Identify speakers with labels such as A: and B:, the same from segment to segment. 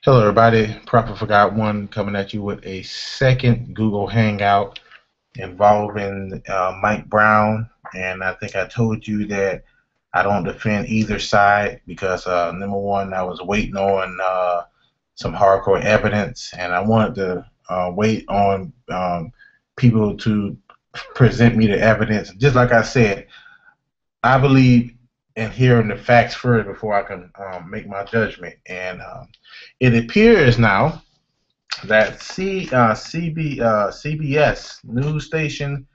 A: Hello, everybody. Prophet Forgot One coming at you with a second Google Hangout involving Mike Brown. And I think I told you that I don't defend either side because, number one, I was waiting on some hardcore evidence, and I wanted to wait on people to present me the evidence. Just like I said, I believe in hearing the facts first before I can make my judgment. And it appears now that CBS news station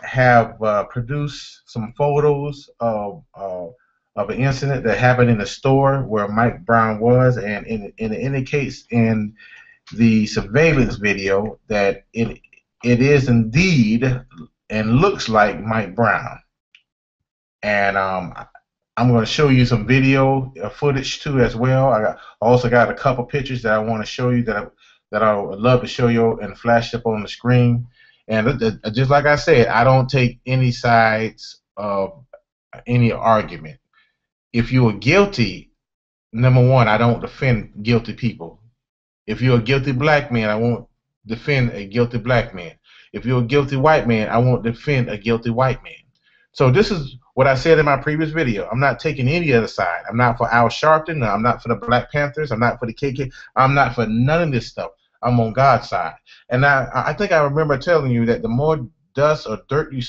A: have produced some photos of an incident that happened in the store where Mike Brown was, and it indicates in the surveillance video that it is indeed and looks like Mike Brown. And I'm going to show you some video footage too as well. I also got a couple pictures that I want to show you that I would love to show you and flash up on the screen. And just like I said, I don't take any sides of any argument. If you are guilty, number one, I don't defend guilty people. If you're a guilty black man, I won't defend a guilty black man. If you're a guilty white man, I won't defend a guilty white man. So this is what I said in my previous video. I'm not taking any other side. I'm not for Al Sharpton. I'm not for the Black Panthers. I'm not for the KK. I'm not for none of this stuff. I'm on God's side. And I think I remember telling you that the more dust or dirt you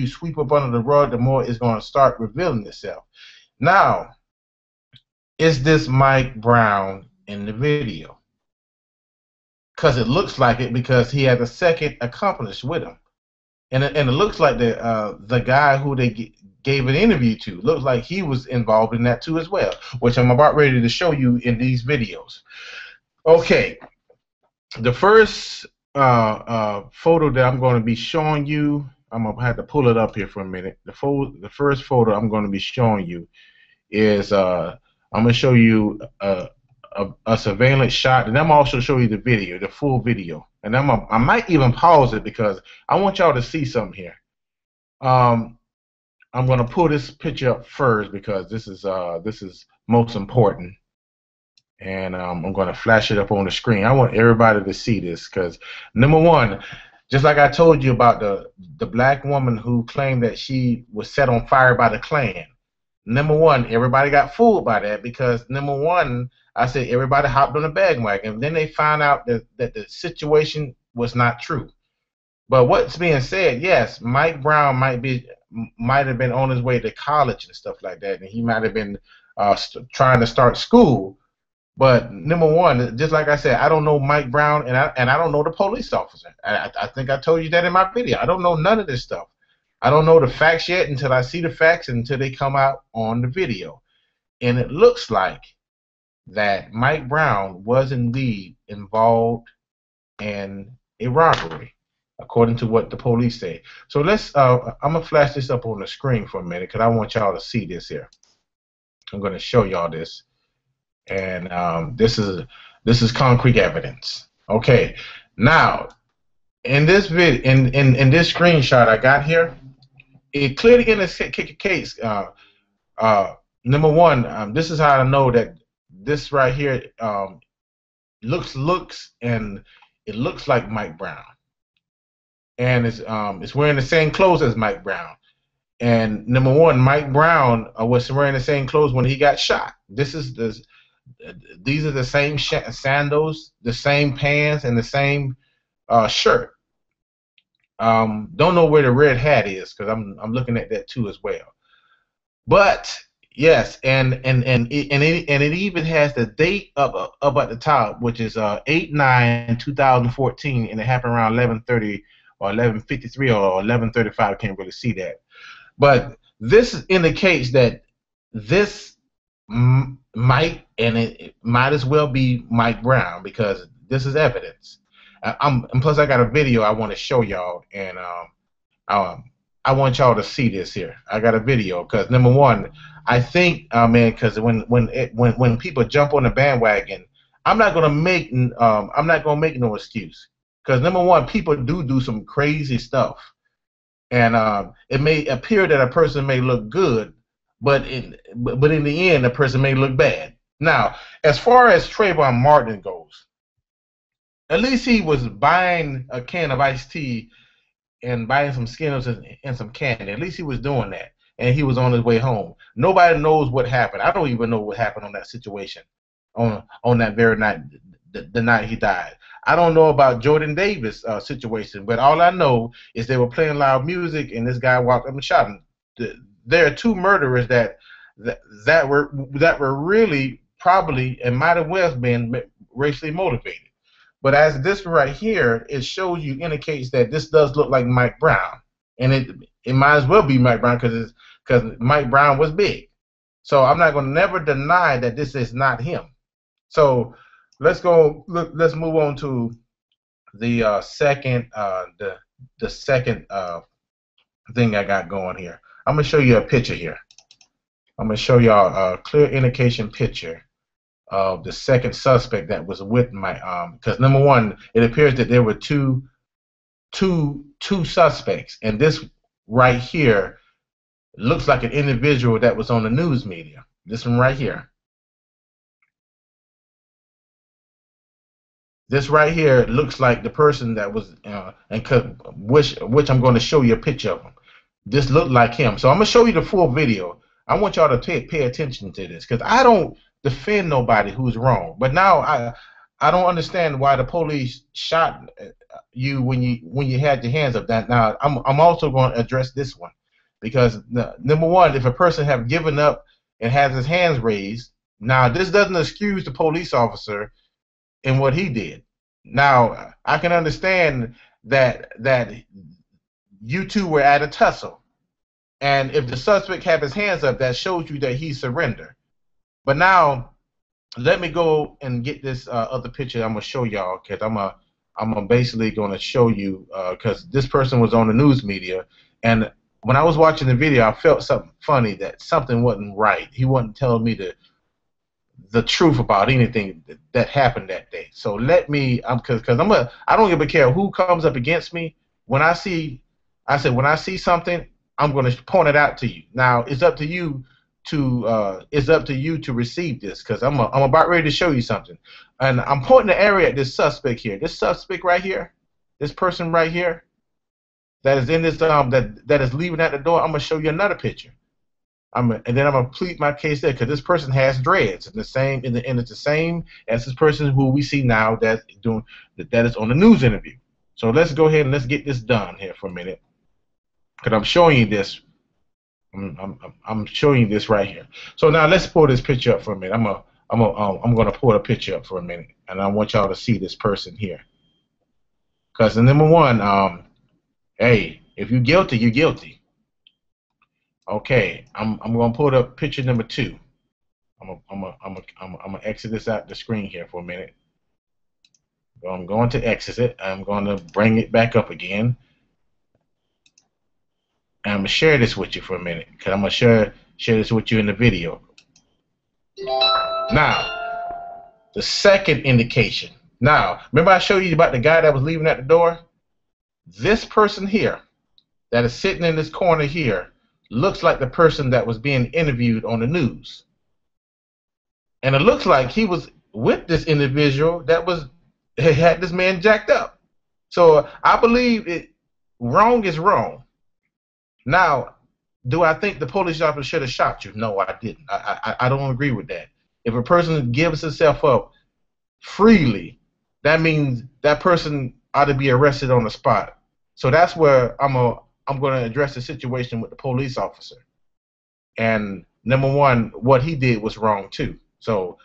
A: sweep up under the rug, the more it's going to start revealing itself. Now, is this Mike Brown in the video? Because it looks like it, because he had a second accomplice with him. And it looks like the guy who they gave an interview to looks like he was involved in that too as well, which I'm about ready to show you in these videos. Okay, the first photo that I'm going to be showing you, I'm going to have to pull it up here for a minute. The first photo I'm going to be showing you is I'm going to show you a surveillance shot, and I'm also show you the video, the full video. And I might even pause it because I want y'all to see something here. I'm going to pull this picture up first because this is most important, and I'm going to flash it up on the screen. I want everybody to see this because, number one, just like I told you about the black woman who claimed that she was set on fire by the Klan. Number one, everybody got fooled by that because, number one, I said everybody hopped on the bandwagon. And then they found out that the situation was not true. But what's being said, yes, Mike Brown might have been on his way to college and stuff like that, and he might have been trying to start school. But number one, just like I said, I don't know Mike Brown, and I don't know the police officer. I think I told you that in my video. I don't know none of this stuff. I don't know the facts yet until I see the facts and until they come out on the video. And it looks like that Mike Brown was indeed involved in a robbery, according to what the police say. So let's, I'm going to flash this up on the screen for a minute because I want y'all to see this here. I'm going to show y'all this. And this is concrete evidence. Okay, now, in this in this screenshot I got here, it clearly indicates case. Number one, this is how I know that this right here looks and it looks like Mike Brown, and it's wearing the same clothes as Mike Brown. And number one, Mike Brown was wearing the same clothes when he got shot. These are the same sandals, the same pants, and the same shirt. Don't know where the red hat is because I'm looking at that too as well. But yes, and it even has the date up at the top, which is 8/9/2014, and it happened around 11:30 or 11:53 or 11:35. Can't really see that, but this indicates that this might, and it might as well be Mike Brown because this is evidence. And plus I got a video I want to show y'all, and I want y'all to see this here. I got a video because number one, I think man, because when people jump on the bandwagon, I'm not gonna make no excuse because number one, people do some crazy stuff, and it may appear that a person may look good, but in the end, a person may look bad. Now, as far as Trayvon Martin goes, at least he was buying a can of iced tea and buying some Skittles and some candy. At least he was doing that, and he was on his way home. Nobody knows what happened. I don't even know what happened on that situation, on that very night, the night he died. I don't know about Jordan Davis' situation, but all I know is they were playing loud music, and this guy walked up and shot him. There are two murderers that were really probably and might have well been racially motivated. But as this right here, it shows you indicates that this does look like Mike Brown, and it might as well be Mike Brown because Mike Brown was big. So I'm not going to never deny that this is not him. So let's go. Let's move on to the second the second thing I got going here. I'm gonna show you a picture here. I'm gonna show y'all a clear indication picture of the second suspect that was with my because number one, it appears that there were two suspects, and this right here looks like an individual that was on the news media. This one right here. This right here looks like the person that was which I'm going to show you a picture of him. This looked like him. So I'm gonna show you the full video. I want y'all to pay attention to this because I don't defend nobody who's wrong. But now I don't understand why the police shot you when you had your hands up. That now I'm also going to address this one because number one, if a person have given up and has his hands raised, now this doesn't excuse the police officer in what he did. Now I can understand that you two were at a tussle, and if the suspect have his hands up, that shows you that he surrendered. But now, let me go and get this other picture. I'm gonna show y'all because I'm basically gonna show you because this person was on the news media, and when I was watching the video, I felt something funny that something wasn't right. He wasn't telling me the truth about anything that happened that day. So let me, because I don't even care who comes up against me. When I see something, I'm going to point it out to you. Now it's up to you to receive this because I'm about ready to show you something, and I'm pointing the area at this suspect here. This suspect right here, this person right here, that is in this that is leaving at the door. I'm going to show you another picture. And then I'm gonna plead my case there because this person has dreads and it's the same as this person who we see now that is on the news interview. So let's go ahead and let's get this done here for a minute because I'm showing you this. I'm showing you this right here. So now let's pull this picture up for a minute. I'm gonna pull the picture up for a minute, and I want y'all to see this person here. Because number one, hey, if you're guilty, you're guilty. Okay, I'm gonna pull up picture number 2. I'm gonna exit this out the screen here for a minute. I'm going to exit it. I'm going to bring it back up again. And I'm gonna share this with you for a minute because I'm gonna share this with you in the video. Now, the second indication. Now, remember I showed you about the guy that was leaving at the door? This person here that is sitting in this corner here looks like the person that was being interviewed on the news. And it looks like he was with this individual that had this man jacked up. So I believe wrong is wrong. Now, do I think the police officer should have shot you? No, I didn't. I don't agree with that. If a person gives himself up freely, that means that person ought to be arrested on the spot. So that's where I'm going to address the situation with the police officer. And number one, what he did was wrong too. So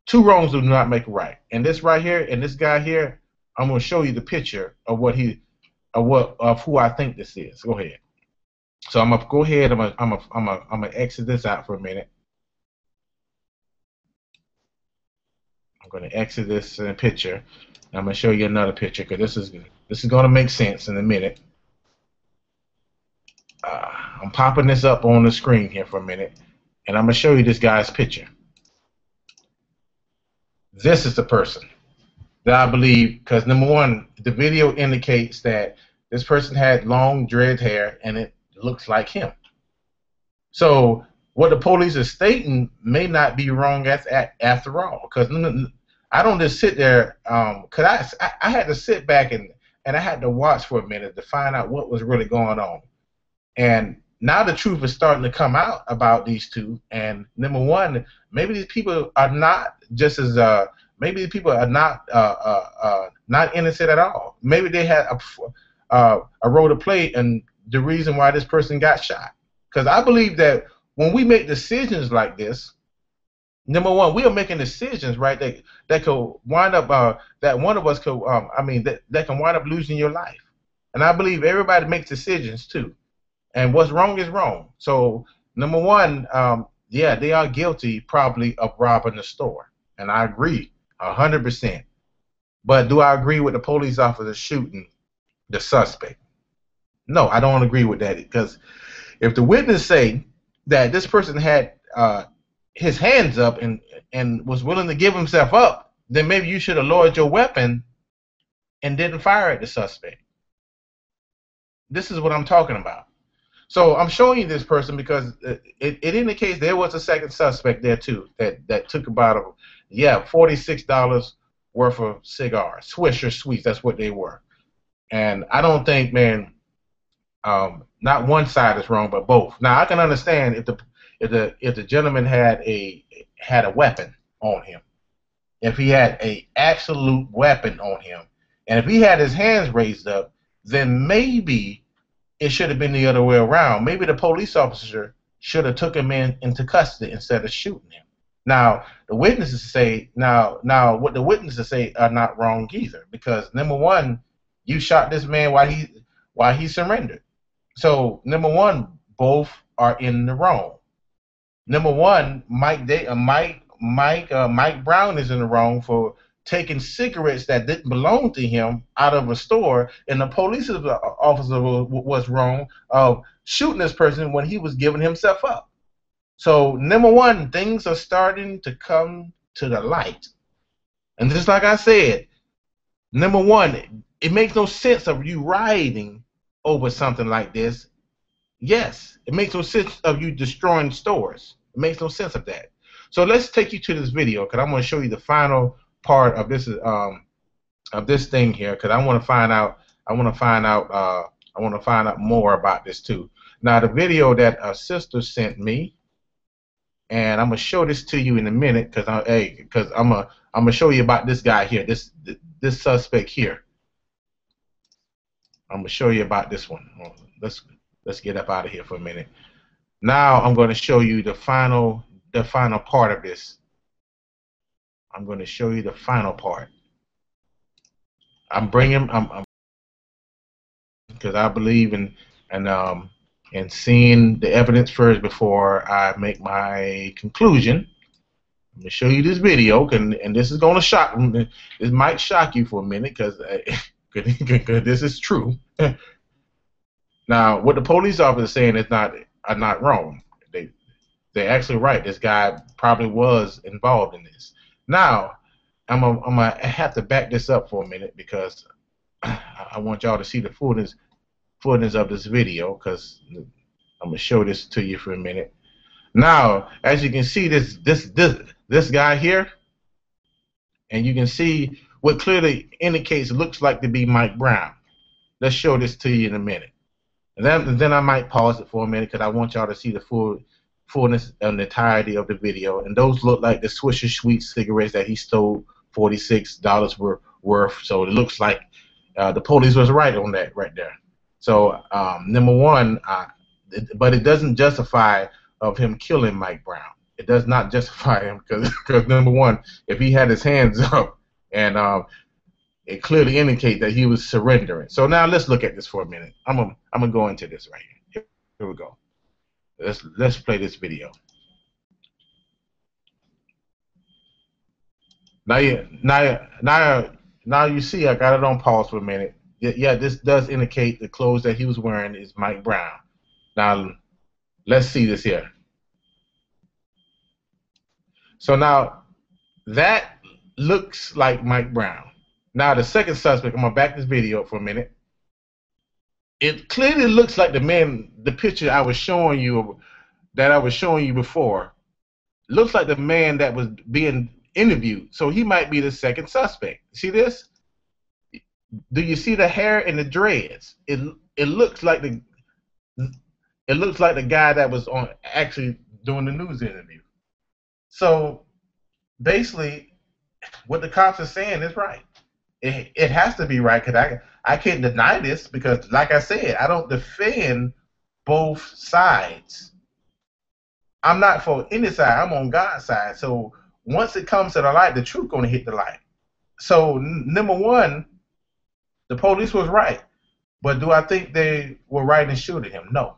A: two wrongs do not make a right. And this right here, and this guy here, I'm going to show you the picture of who I think this is. Go ahead. So I'm gonna go ahead. I'm gonna exit this out for a minute. I'm gonna exit this picture. And I'm gonna show you another picture because this is gonna make sense in a minute. I'm popping this up on the screen here for a minute, and I'm gonna show you this guy's picture. This is the person that I believe, because number one, the video indicates that this person had long dread hair, and it looks like him. So what the police are stating may not be wrong after all. Because I don't just sit there. Cause I had to sit back and I had to watch for a minute to find out what was really going on. And now the truth is starting to come out about these two. And number one, maybe these people are not just as maybe these people are not innocent at all. Maybe they had a role to play in the reason why this person got shot. Because I believe that when we make decisions like this, number one, we are making decisions, right? That could wind up that one of us could that can wind up losing your life. And I believe everybody makes decisions too. And what's wrong is wrong. So number one, yeah, they are guilty probably of robbing the store, and I agree 100%. But do I agree with the police officer shooting the suspect? No, I don't agree with that, because if the witness say that this person had his hands up and was willing to give himself up, then maybe you should have lowered your weapon and didn't fire at the suspect. This is what I'm talking about. So I'm showing you this person because it indicates there was a second suspect there too that took about $46 worth of cigars, Swisher Sweets. That's what they were. And I don't think, man, not one side is wrong, but both. Now I can understand if the gentleman had a weapon on him, if he had a absolute weapon on him, and if he had his hands raised up, then maybe it should have been the other way around. Maybe the police officer should have took him into custody instead of shooting him. Now the witnesses say what the witnesses say are not wrong either, because number one, you shot this man while he surrendered. So number one, both are in the wrong. Number one, Mike Brown is in the wrong for taking cigarettes that didn't belong to him out of a store, and the police officer was wrong of shooting this person when he was giving himself up. So number one, things are starting to come to the light. And just like I said, number one, it makes no sense of you rioting over something like this. Yes, it makes no sense of you destroying stores. It makes no sense of that. So let's take you to this video, because I'm going to show you the final part of this thing here, because I want to find out more about this too. Now the video that a sister sent me, and I'm gonna show this to you in a minute, because I'm gonna show you about this guy here, this suspect here. I'm gonna show you about this one. Let's get up out of here for a minute. Now I'm going to show you the final part of this. I'm going to show you the final part. I'm because I believe in seeing the evidence first before I make my conclusion. I'm going to show you this video, and this is going to shock. This might shock you for a minute, because this is true. Now, what the police officer is saying is not wrong. They're actually right. This guy probably was involved in this. Now, I'm gonna have to back this up for a minute, because I want y'all to see the fullness of this video, because I'm gonna show this to you for a minute. Now, as you can see, this guy here, and you can see what clearly indicates looks like to be Mike Brown. Let's show this to you in a minute. And then I might pause it for a minute, because I want y'all to see the fullness and the entirety of the video. And those look like the Swisher Sweet cigarettes that he stole $46 worth. So it looks like the police was right on that right there. So number one, but it doesn't justify of him killing Mike Brown. It does not justify him, because number one, if he had his hands up, and it clearly indicates that he was surrendering. So now let's look at this for a minute. I'm gonna go into this right here. Here we go. Let's play this video. Now you see I got it on pause for a minute. Yeah, this does indicate the clothes that he was wearing is Mike Brown. Now let's see this here. So now that looks like Mike Brown. Now the second suspect, I'm gonna back this video up for a minute. It clearly looks like the picture I was showing you that I was showing you before looks like the man that was being interviewed. So he might be the second suspect. See this? Do you see the hair and the dreads? It looks like the guy that was on actually doing the news interview. So basically, what the cops are saying is right. It has to be right because I can't deny this because, like I said, I don't defend both sides. I'm not for any side. I'm on God's side. So once it comes to the light, the truth gonna hit the light. So number one, the police was right, but do I think they were right in shooting him? No,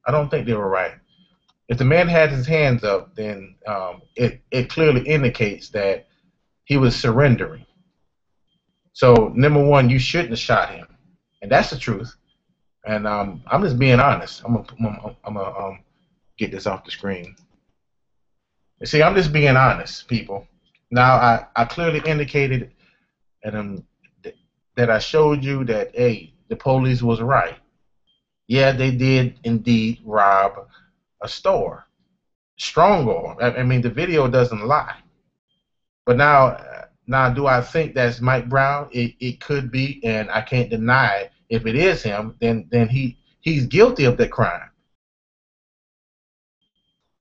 A: I don't think they were right. If the man had his hands up, then it clearly indicates that he was surrendering. So number one, you shouldn't have shot him, and that's the truth. And I'm just being honest. I'm gonna get this off the screen. You see, I'm just being honest, people. Now I clearly indicated and that I showed you that hey, the police was right. Yeah, they did indeed rob a store. Strong arm. I mean, the video doesn't lie. But now, do I think that's Mike Brown? It could be, and I can't deny if it is him. Then he's guilty of that crime.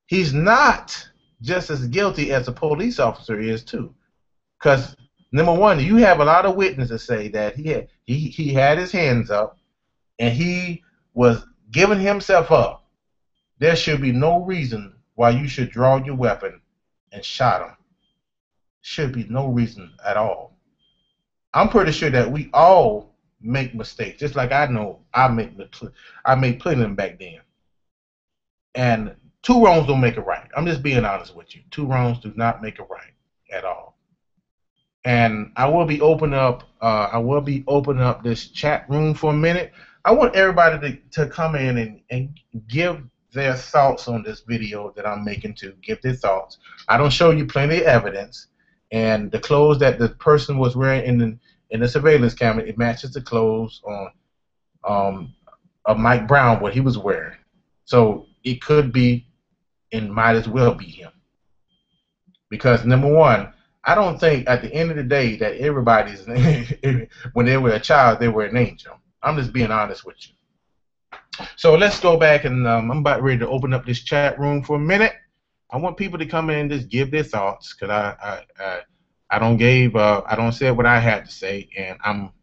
A: He's not just as guilty as a police officer is too, because number one, you have a lot of witnesses say that he had his hands up and he was giving himself up. There should be no reason why you should draw your weapon and shot him. Should be no reason at all. I'm pretty sure that we all make mistakes, just like I know I made plenty of them back then. And two wrongs don't make it right. I'm just being honest with you. Two wrongs do not make it right at all. And I will be opening up this chat room for a minute. I want everybody to come in and give their thoughts on this video that I'm making to give their thoughts. I don't show you plenty of evidence, and the clothes that the person was wearing in the surveillance camera, it matches the clothes on of Mike Brown, what he was wearing. So it could be and might as well be him. Because number one, I don't think at the end of the day that everybody's when they were a child they were an angel. I'm just being honest with you. So let's go back and I'm about ready to open up this chat room for a minute. I want people to come in and just give their thoughts because I don't say what I had to say, and I'm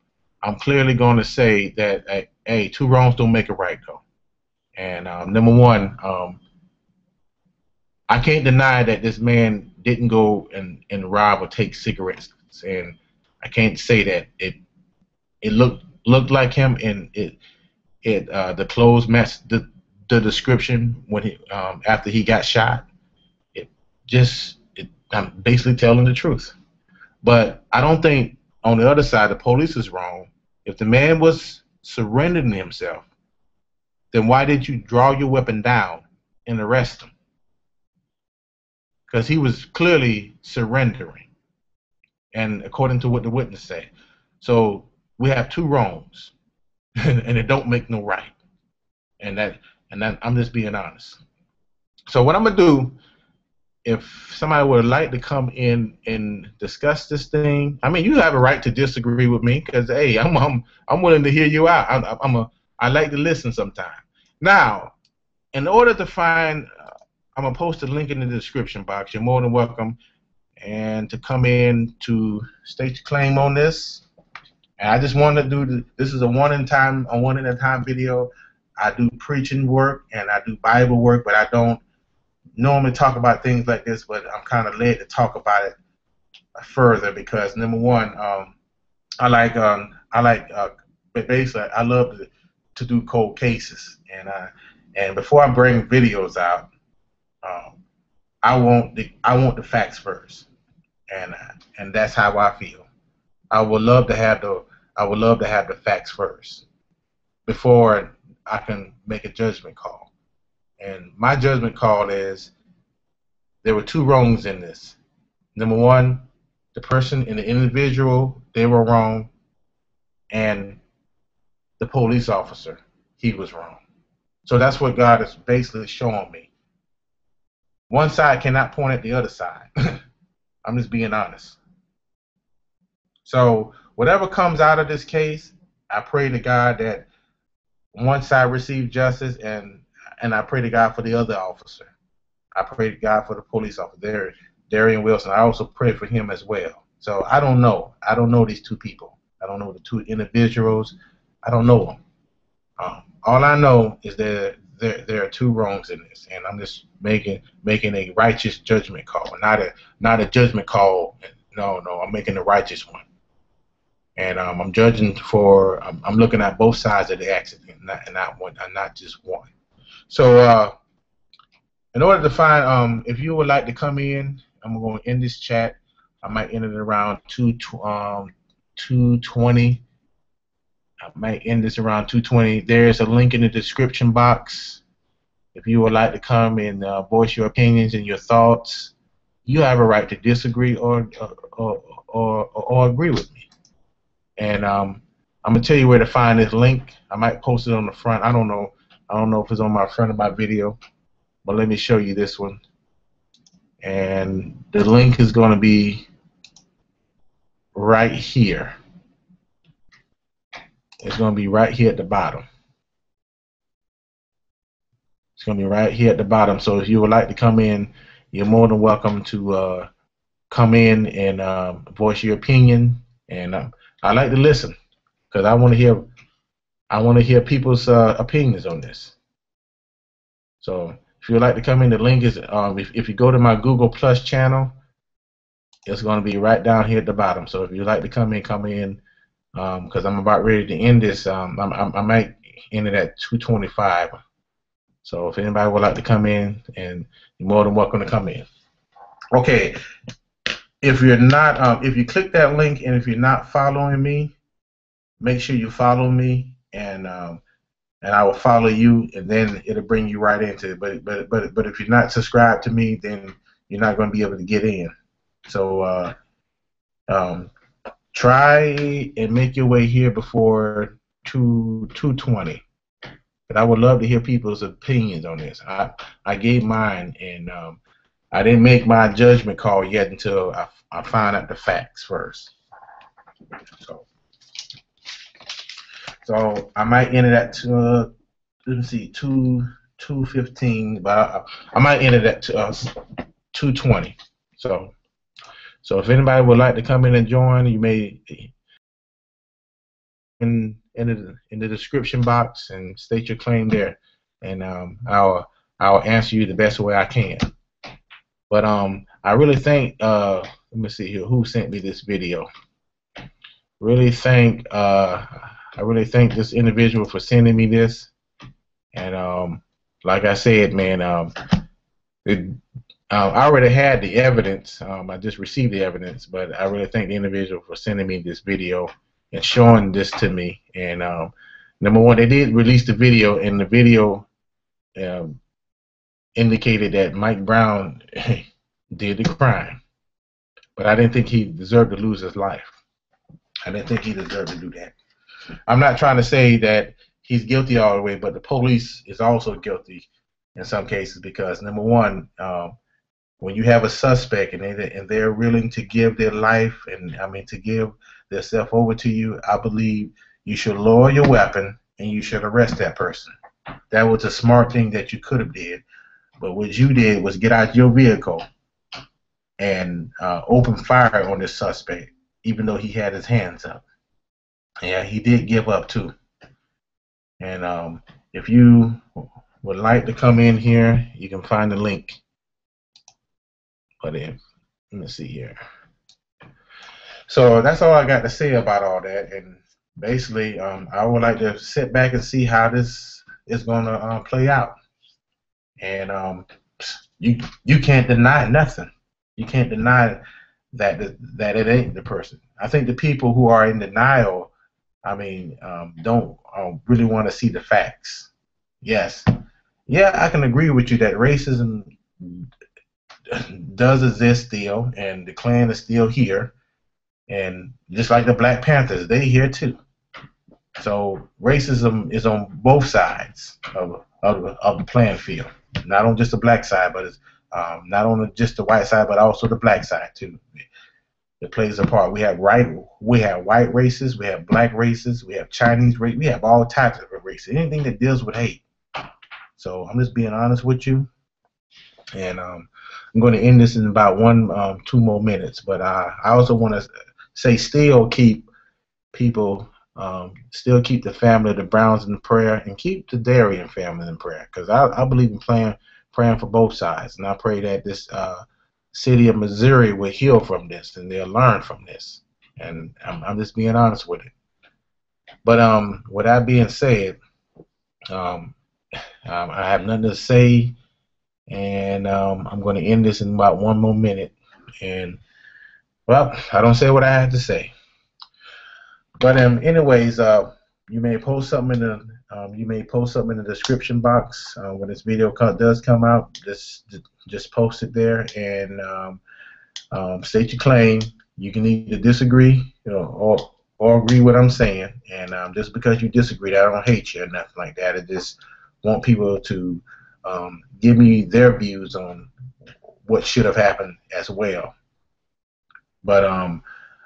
A: clearly going to say that hey, two wrongs don't make it right though. And number one, I can't deny that this man didn't go and rob or take cigarettes, and I can't say that it looked like him, and the clothes matched the description when he after he got shot. I'm basically telling the truth. But I don't think on the other side the police is wrong. If the man was surrendering himself, then why did you draw your weapon down and arrest him? Because he was clearly surrendering, and according to what the witness said. So we have two wrongs, and it don't make no right. And that I'm just being honest. So what I'm gonna do, if somebody would like to come in and discuss this thing, I mean, you have a right to disagree with me, because hey, I'm willing to hear you out. I like to listen sometime. Now, in order to find, I'm gonna post a link in the description box. You're more than welcome, and to come in to state your claim on this. And I just want to do this is a one at a time video. I do preaching work and I do Bible work, but I don't normally talk about things like this. But I'm kind of led to talk about it further because number one, but basically I love to do cold cases, and before I bring videos out, I want the facts first, and that's how I feel. I would love to have the facts first before I can make a judgment call. And my judgment call is there were two wrongs in this. Number one, the person and the individual, they were wrong, and the police officer, he was wrong. So that's what God is basically showing me. one side cannot point at the other side. I'm just being honest. So whatever comes out of this case, I pray to God that one side receive justice, and I pray to God for the other officer. I pray to God for the police officer, Darian Wilson. I also pray for him as well. So I don't know. I don't know these two people. I don't know the two individuals. I don't know them. All I know is that there are two wrongs in this, and I'm just making a righteous judgment call, not a judgment call. No, I'm making a righteous one, and I'm judging for. I'm looking at both sides of the accident, not just one. So in order to find, if you would like to come in, I'm going to end this chat. I might end it around 2:20. I might end this around 2:20. There's a link in the description box. If you would like to come and voice your opinions and your thoughts, you have a right to disagree or agree with me. And I'm gonna tell you where to find this link. I might post it on the front. I don't know if it's on my front of my video, but let me show you this one. And the link is going to be right here. It's going to be right here at the bottom. It's going to be right here at the bottom. So if you would like to come in, you're more than welcome to come in and voice your opinion. And I like to listen because I want to hear people's opinions on this. So if you would like to come in, the link is if you go to my Google Plus channel, it's going to be right down here at the bottom. So if you'd like to come in. Because I'm about ready to end this. I might end it at 2:25. So if anybody would like to come in, and you're more than welcome to come in. Okay. If you're not, if you click that link, and if you're not following me, make sure you follow me, and I will follow you, and then it'll bring you right into it. But if you're not subscribed to me, then you're not going to be able to get in. So try and make your way here before 2:20. But I would love to hear people's opinions on this. I gave mine, and I didn't make my judgment call yet until I found out the facts first. So I might end it at let me see, 2:15, but I might end it at 2:20. So if anybody would like to come in and join, you may in the description box and state your claim there, and I'll answer you the best way I can. But I really thank let me see here who sent me this video. I really thank this individual for sending me this, and like I said, man, I already had the evidence. I just received the evidence, but I really thank the individual for sending me this video and showing this to me. And number one, they did release the video, and the video indicated that Mike Brown did the crime. But I didn't think he deserved to lose his life. I didn't think he deserved to do that. I'm not trying to say that he's guilty all the way, but the police is also guilty in some cases because, number one, when you have a suspect and they're willing to give their life and to give their self over to you, I believe you should lower your weapon and you should arrest that person. That was a smart thing that you could have did, but what you did was get out your vehicle and open fire on this suspect, even though he had his hands up. Yeah, he did give up too. And if you would like to come in here, you can find the link. But let me see here. So that's all I got to say about all that. And basically, I would like to sit back and see how this is going to play out. And you can't deny nothing. You can't deny that it ain't the person. I think the people who are in denial, don't really want to see the facts. Yes. Yeah, I can agree with you that racism does exist still, and the Klan is still here, and just like the Black Panthers, they here too. So racism is on both sides of the playing field, not on just the black side, but it's not only just the white side, but also the black side too. It plays a part. We have white races, we have black races, we have Chinese race, we have all types of races. Anything that deals with hate. So I'm just being honest with you, and I'm going to end this in about 2 more minutes. But I also want to say, still keep people, still keep the family of the Browns in prayer, and keep the Darian family in prayer, because I believe in praying for both sides, and I pray that this city of Missouri will heal from this and they'll learn from this. And I'm just being honest with it. But with that being said, um, I have nothing to say, and I'm going to end this in about 1 more minute. And well, I don't say what I have to say. But anyways, you may post something in the description box when this video does come out. Just post it there, and state your claim. You can either disagree, or agree with what I'm saying. And just because you disagree, I don't hate you or nothing like that. I just want people to give me their views on what should have happened as well. But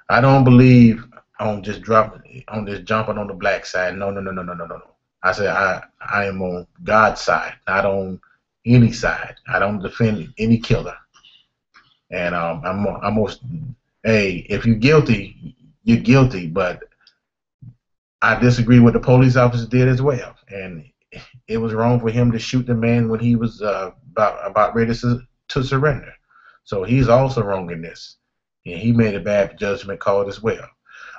A: I don't believe on just jumping on the black side. No, no, no, no, no, no, no. I said I am on God's side, not on any side. I don't defend any killer. And hey, if you're guilty, you're guilty. But I disagree with the police officer did as well. And it was wrong for him to shoot the man when he was about ready to surrender. So he's also wrong in this. And he made a bad judgment call as well.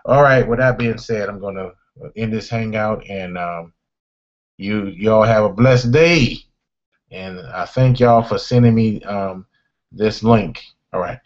A: All right, with that being said, I'm going to end this hangout, and y'all have a blessed day. And I thank y'all for sending me this link. All right.